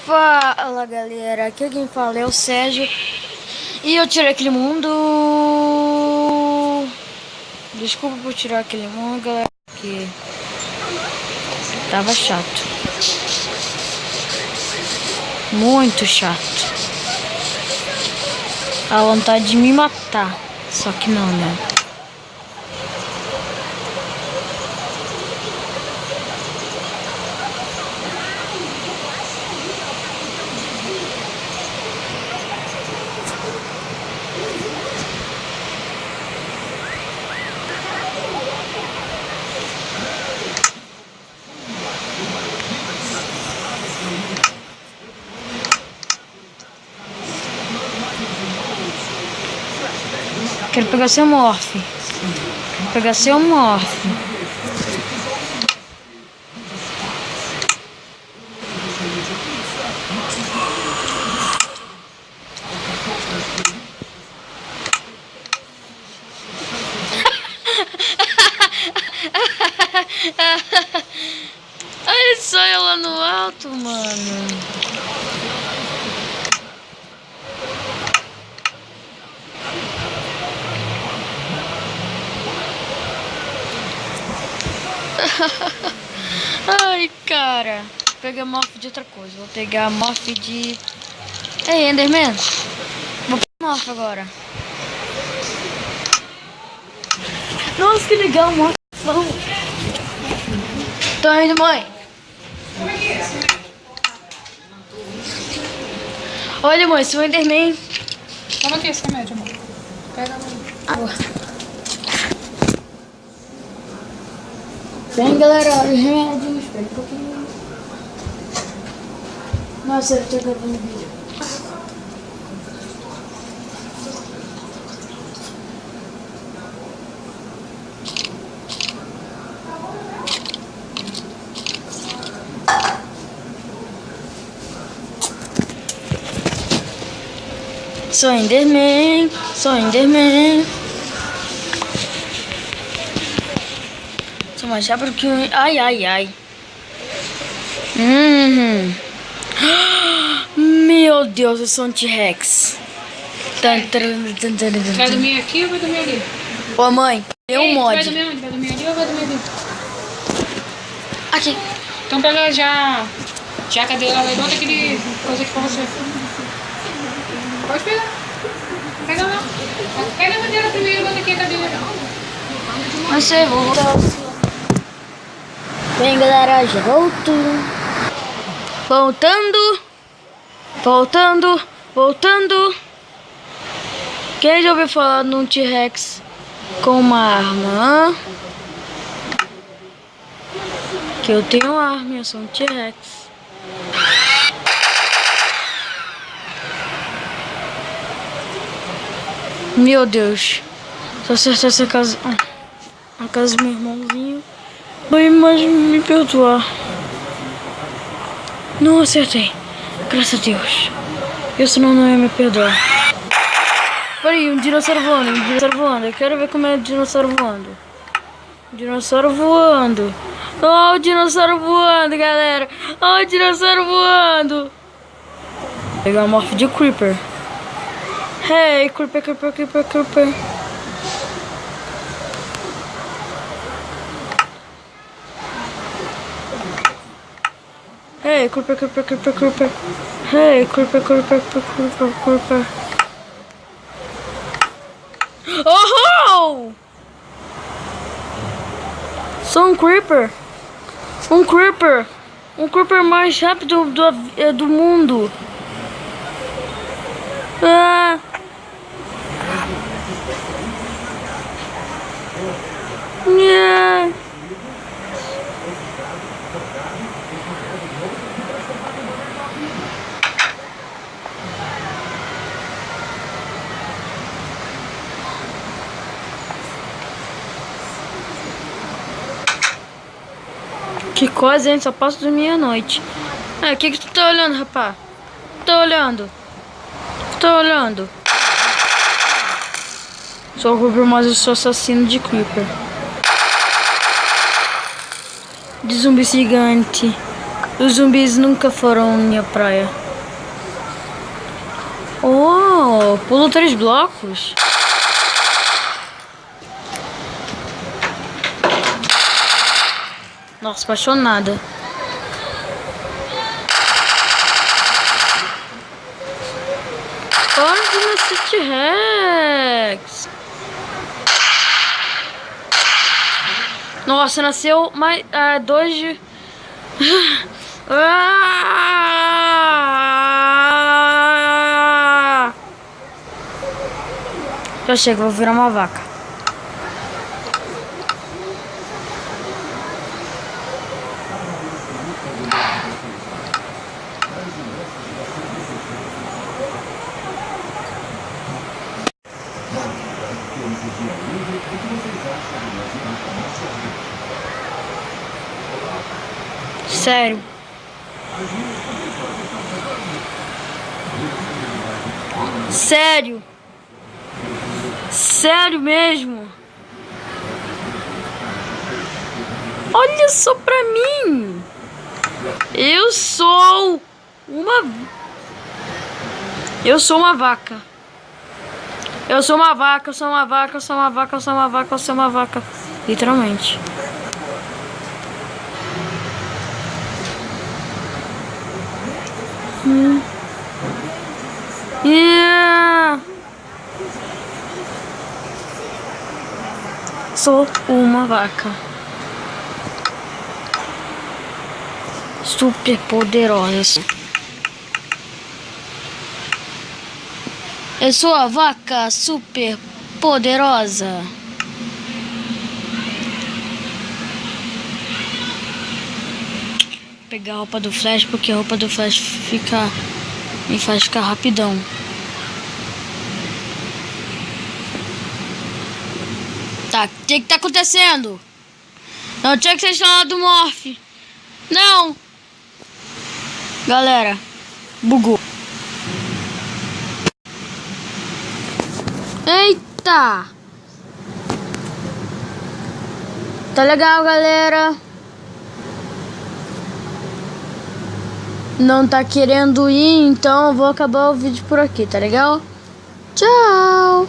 Fala galera, aqui quem fala é o Sérgio. E eu tirei aquele mundo. Desculpa por tirar aquele mundo, galera, que tava chato. Muito chato. A vontade de me matar. Só que não, né? Quero pegar seu morph. Quero pegar seu morph. Olha só ela no alto, mano. Ai, cara. Vou pegar morph de outra coisa. Vou pegar morph de... Ei, Enderman. Vou pegar morph agora. Nossa, que legal, morph. Tô indo, mãe. Olha, mãe, se o Enderman... Toma aqui esse remédio, amor. Pega água. Bem, galera, olha os remédios. Espera um pouquinho. Nossa, eu tô gravando vídeo. Sou Enderman, sou Enderman. Sou mais rápido que um... Ai, ai, ai. Meu Deus, eu sou um T-Rex. Vai dormir aqui ou vai dormir ali? Ô mãe, deu um mod. Vai dormir onde? Vai dormir ali ou vai dormir ali? Aqui. Então pega já a cadeira, levanta aquele coisa aqui pra você. Pode pegar. Pega lá. Pega a madeira primeiro, levanta aqui a cadeira. Não sei, vou voltar. Bem, galera, já volto. Voltando. Quem já ouviu falar num T-Rex com uma arma? Que eu tenho arma, eu sou um T-Rex. Meu Deus. Se eu acertar essa casa... A casa do meu irmãozinho... Vai mais me perdoar. Não acertei. Graças a Deus. Eu senão não ia me perdoar. Peraí, um dinossauro voando, Eu quero ver como é o dinossauro voando. Dinossauro voando. Oh, o dinossauro voando, galera. Oh, o dinossauro voando. Vou pegar uma morph de Creeper. Hey, Creeper. Hey, Creeper. Hey, Creeper. Oh! Sou um Creeper. Um Creeper mais rápido do mundo. Ah! Yeah. Que coisa, hein? Só posso dormir à noite. O que tu tá olhando, rapá? Tô olhando. Sou o Creeper, mas eu sou assassino de Creeper. De zumbi gigante. Os zumbis nunca foram minha praia. Oh, pulo 3 blocos. Nossa, apaixonada. Para de nascer T-Rex. Nossa, nasceu mais 2 de... Já chega, vou virar uma vaca. Sério. Sério. Sério mesmo. Olha só pra mim. Eu sou uma vaca. Eu sou uma vaca, eu sou uma vaca, eu sou uma vaca, eu sou uma vaca, eu sou uma vaca. Literalmente. Yeah. Sou uma vaca. Super poderosa. Eu sou a vaca super poderosa. Vou pegar a roupa do Flash, porque a roupa do Flash me faz ficar rapidão. Tá, o que tá acontecendo? Não tinha que ser instalado o Morph. Não! Galera, bugou. Eita! Tá legal, galera. Não tá querendo ir, então eu vou acabar o vídeo por aqui, tá legal? Tchau!